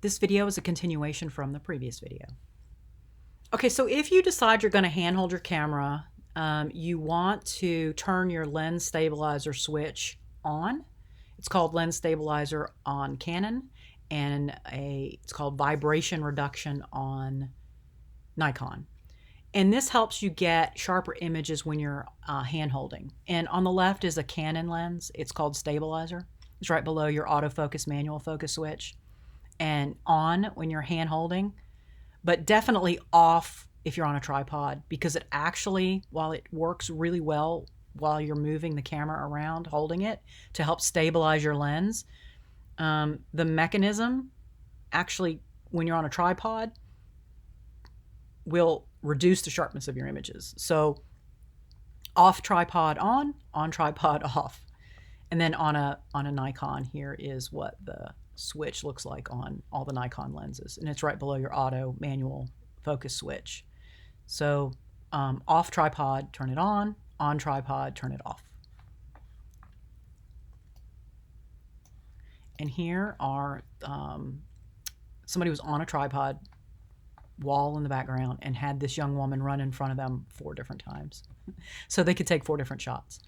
This video is a continuation from the previous video. Okay, so if you decide you're going to handhold your camera, you want to turn your lens stabilizer switch on. It's called lens stabilizer on Canon, and it's called vibration reduction on Nikon. And this helps you get sharper images when you're hand holding. And on the left is a Canon lens. It's called stabilizer. It's right below your autofocus manual focus switch. And on when you're hand holding, but definitely off if you're on a tripod, because it actually, while it works really well while you're moving the camera around holding it to help stabilize your lens, the mechanism actually, when you're on a tripod, will reduce the sharpness of your images. So off tripod on tripod off. And then on a Nikon, here is what the switch looks like on all the Nikon lenses, and it's right below your auto manual focus switch. So off tripod, turn it on tripod, turn it off. And here are somebody was on a tripod, wall in the background, and had this young woman run in front of them 4 different times. So they could take 4 different shots.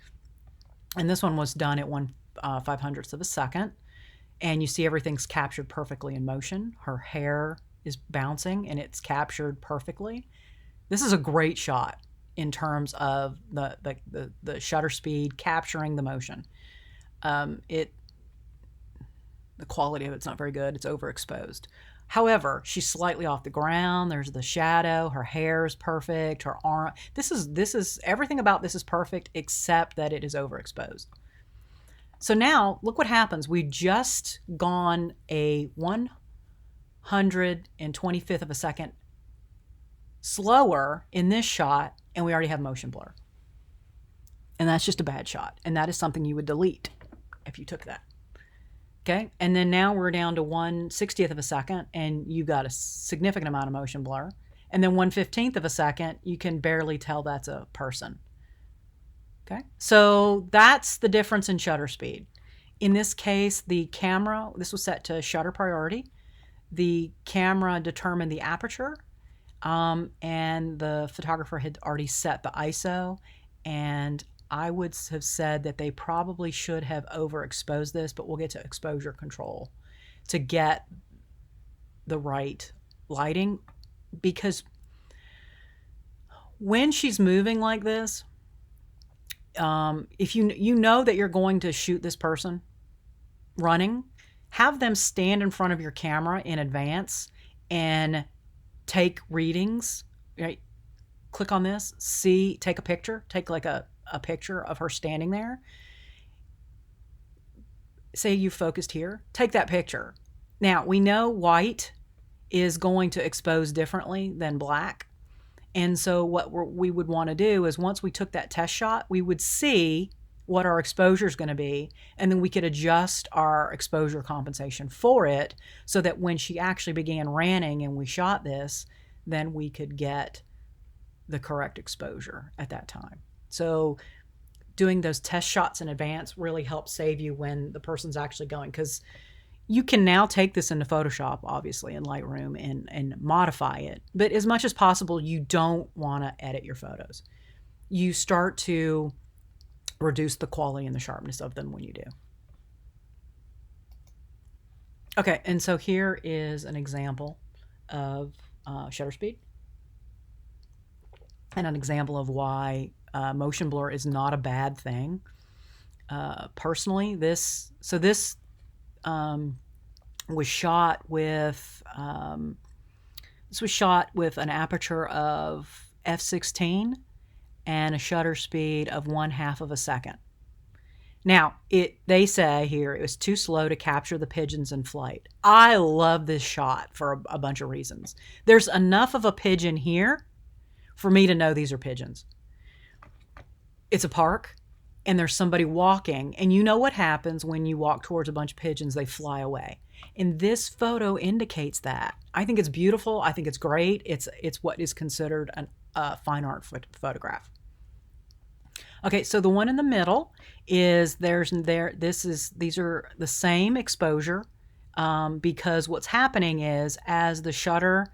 And this one was done at 1/500th of a second. And you see everything's captured perfectly in motion. Her hair is bouncing and it's captured perfectly. This is a great shot in terms of the shutter speed capturing the motion. The quality of it's not very good. It's overexposed. However, she's slightly off the ground. There's the shadow. Her hair is perfect. Her arm. This is everything about this is perfect except that it is overexposed. So now look what happens. We've just gone a 125th of a second slower in this shot, and we already have motion blur. And that's just a bad shot. And that is something you would delete if you took that. Okay. And then now we're down to 1/60th of a second, and you got a significant amount of motion blur. And then 1/15th of a second, you can barely tell that's a person. Okay, so that's the difference in shutter speed. In this case, the camera, this was set to shutter priority. The camera determined the aperture, and the photographer had already set the ISO. And I would have said that they probably should have overexposed this, but we'll get to exposure control to get the right lighting. Because when she's moving like this, if you know that you're going to shoot this person running, have them stand in front of your camera in advance and take readings, right? Click on this, take a picture, take like a picture of her standing there. Say you focused here, take that picture. Now we know white is going to expose differently than black. And so what we would want to do is once we took that test shot, we would see what our exposure is going to be, and then we could adjust our exposure compensation for it so that when she actually began ranning and we shot this, then we could get the correct exposure at that time. So doing those test shots in advance really helps save you when the person's actually going, because you can now take this into Photoshop, obviously, in Lightroom and modify it. But as much as possible, you don't want to edit your photos. You start to reduce the quality and the sharpness of them when you do. Okay, and so here is an example of shutter speed and an example of why motion blur is not a bad thing. Personally, this was shot with an aperture of f/16 and a shutter speed of 1/2 of a second. Now, they say here it was too slow to capture the pigeons in flight. I love this shot for a bunch of reasons. There's enough of a pigeon here for me to know these are pigeons. It's a park, and there's somebody walking, and you know what happens when you walk towards a bunch of pigeons, they fly away. And this photo indicates that. I think it's beautiful. I think it's great. It's what is considered a fine art photograph. Okay, so the one in the middle is these are the same exposure because what's happening is as the shutter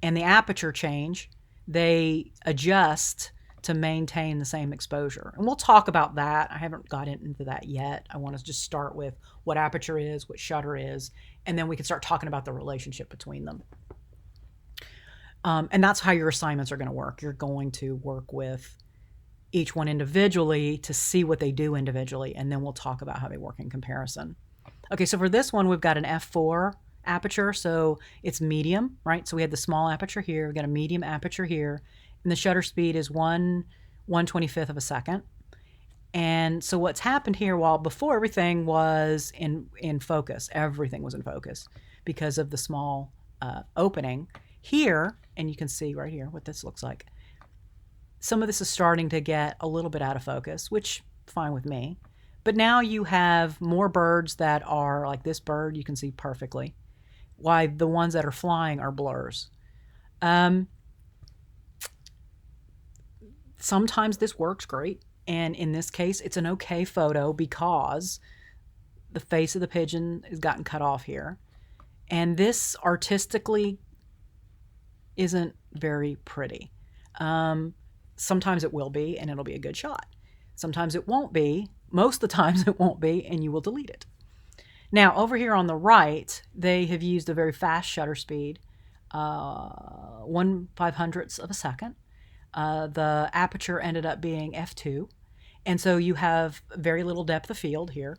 and the aperture change, they adjust to maintain the same exposure. And we'll talk about that. I haven't got into that yet. I want to just start with what aperture is, what shutter is, and then we can start talking about the relationship between them. And that's how your assignments are going to work. You're going to work with each one individually to see what they do individually, and then we'll talk about how they work in comparison. Okay, so for this one, we've got an f4 aperture, so it's medium, right? So we had the small aperture here, we've got a medium aperture here, and the shutter speed is 1/125th of a second. And so what's happened here, while before everything was in focus, everything was in focus because of the small opening. Here, and you can see right here what this looks like, some of this is starting to get a little bit out of focus, which fine with me. But now you have more birds that are like this bird, you can see perfectly, why the ones that are flying are blurs. Sometimes this works great, and in this case it's an okay photo because the face of the pigeon has gotten cut off here, and this artistically isn't very pretty. Sometimes it will be, and it'll be a good shot. Sometimes it won't be. Most of the times it won't be, and you will delete it. Now, over here on the right, they have used a very fast shutter speed, 1/500th of a second. The aperture ended up being f2, and so you have very little depth of field here.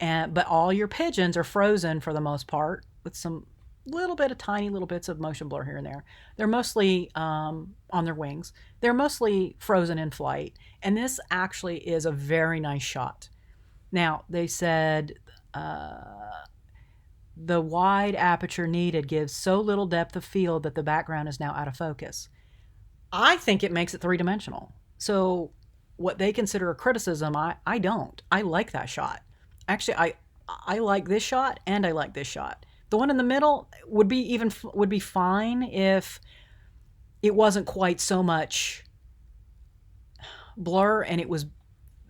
But all your pigeons are frozen for the most part, with some little bit of tiny little bits of motion blur here and there. They're mostly on their wings. They're mostly frozen in flight, and this actually is a very nice shot. Now, they said the wide aperture needed gives so little depth of field that the background is now out of focus. I think it makes it three-dimensional. So what they consider a criticism, I don't. I like that shot. Actually, I like this shot, and I like this shot. The one in the middle would be fine if it wasn't quite so much blur, and it was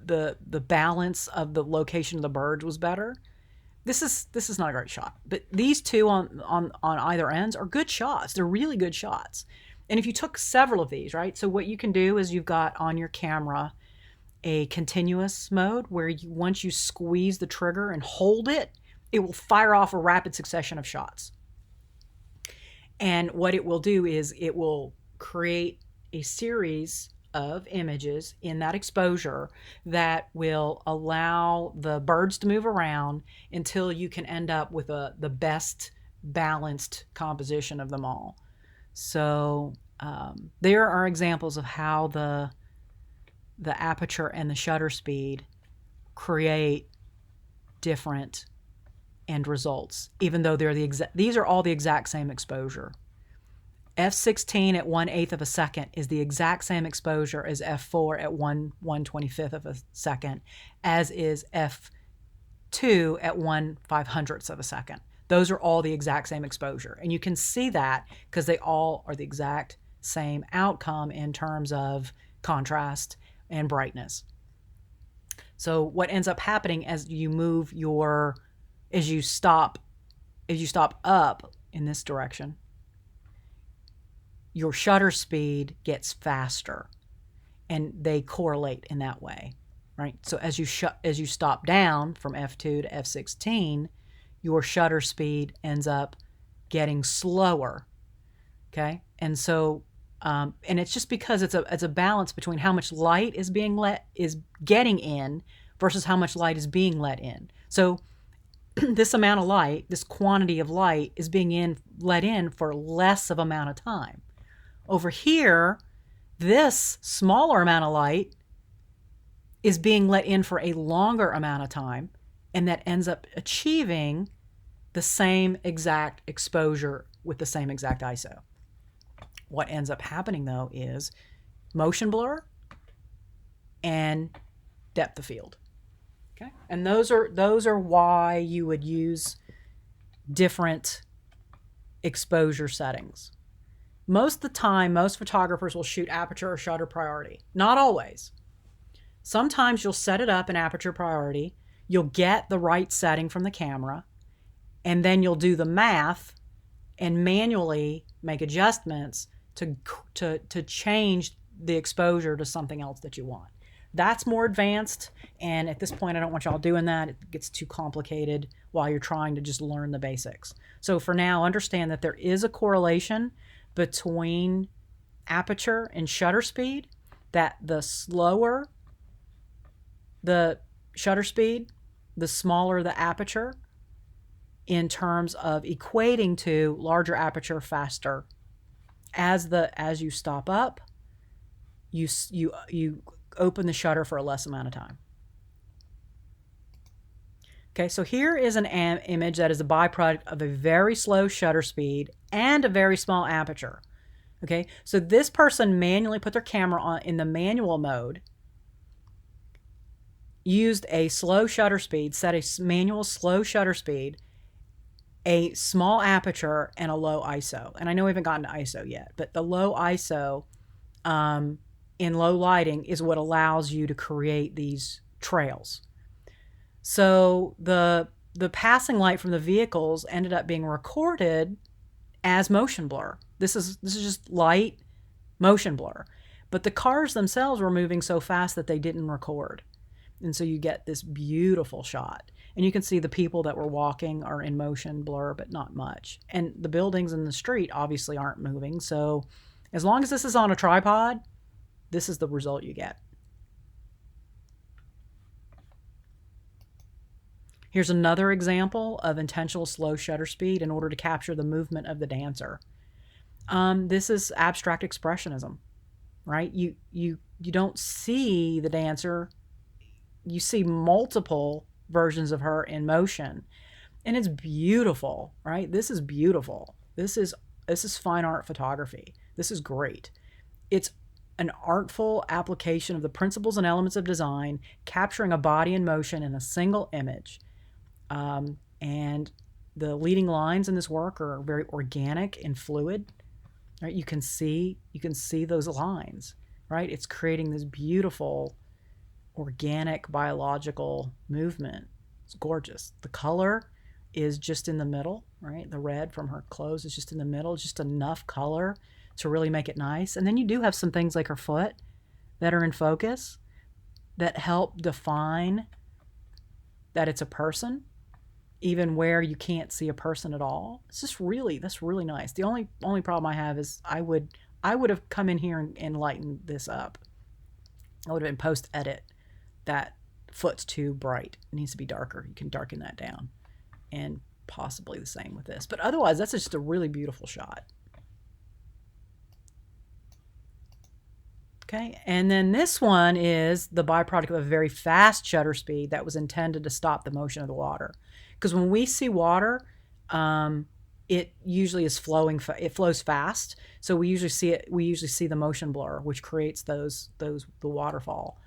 the balance of the location of the birds was better. This is not a great shot, but these two on either ends are good shots. They're really good shots. And if you took several of these, right? So what you can do is you've got on your camera a continuous mode where once you squeeze the trigger and hold it, it will fire off a rapid succession of shots. And what it will do is it will create a series of images in that exposure that will allow the birds to move around until you can end up with the best balanced composition of them all. So there are examples of how the aperture and the shutter speed create different end results, even though they're these are all the exact same exposure. f16 at 1/8 of a second is the exact same exposure as f4 at 1/125th of a second, as is f2 at 1/500th of a second. Those are all the exact same exposure, and you can see that because they all are the exact same outcome in terms of contrast and brightness. So what ends up happening as you stop up in this direction, your shutter speed gets faster, and they correlate in that way, right? So as you stop down from f2 to f16, your shutter speed ends up getting slower. Okay, and so and it's just because it's a balance between how much light is getting in versus how much light is being let in. So this amount of light, this quantity of light, is being let in for less of amount of time. Over here, this smaller amount of light is being let in for a longer amount of time, and that ends up achieving the same exact exposure with the same exact ISO. What ends up happening, though, is motion blur and depth of field. Okay, and those are why you would use different exposure settings. Most of the time, most photographers will shoot aperture or shutter priority. Not always. Sometimes you'll set it up in aperture priority. You'll get the right setting from the camera, and then you'll do the math and manually make adjustments to change the exposure to something else that you want. That's more advanced, and at this point I don't want y'all doing that. It gets too complicated while you're trying to just learn the basics. So for now, understand that there is a correlation between aperture and shutter speed, that the slower the shutter speed, the smaller the aperture, in terms of equating to larger aperture faster. As you stop up, you open the shutter for a less amount of time. Okay, so here is an image that is a byproduct of a very slow shutter speed and a very small aperture. Okay, so this person manually put their camera on in the manual mode, used a slow shutter speed, set a manual slow shutter speed, a small aperture, and a low ISO. And I know we haven't gotten to ISO yet, but the low ISO in low lighting is what allows you to create these trails. So the passing light from the vehicles ended up being recorded as motion blur. This is just light motion blur. But the cars themselves were moving so fast that they didn't record. And so you get this beautiful shot. And you can see the people that were walking are in motion blur, but not much. And the buildings in the street obviously aren't moving. So as long as this is on a tripod, this is the result you get. Here's another example of intentional slow shutter speed in order to capture the movement of the dancer. This is abstract expressionism, right? You don't see the dancer. You see multiple versions of her in motion, and it's beautiful, right? This is beautiful. This is fine art photography. This is great. It's an artful application of the principles and elements of design, capturing a body in motion in a single image. And the leading lines in this work are very organic and fluid, right? You can see those lines, right? It's creating this beautiful organic biological movement. It's gorgeous. The color is just in the middle, right? The red from her clothes is just in the middle, just enough color to really make it nice. And then you do have some things like her foot that are in focus that help define that it's a person, even where you can't see a person at all. It's just that's really nice. The only problem I have is I would have come in here and lightened this up. I would have been post edit. That foot's too bright. It needs to be darker. You can darken that down. And possibly the same with this. But otherwise, that's just a really beautiful shot. Okay, and then this one is the byproduct of a very fast shutter speed that was intended to stop the motion of the water. Because when we see water, it usually is flowing. It flows fast, so we usually see the motion blur, which creates the waterfall.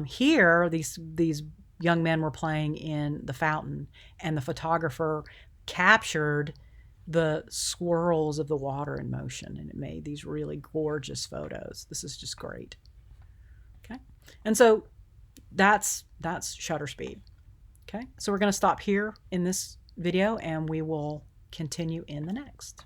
Here, these young men were playing in the fountain, and the photographer captured the swirls of the water in motion, and it made these really gorgeous photos. This is just great. Okay, and so that's shutter speed. Okay, so we're going to stop here in this video, and we will continue in the next.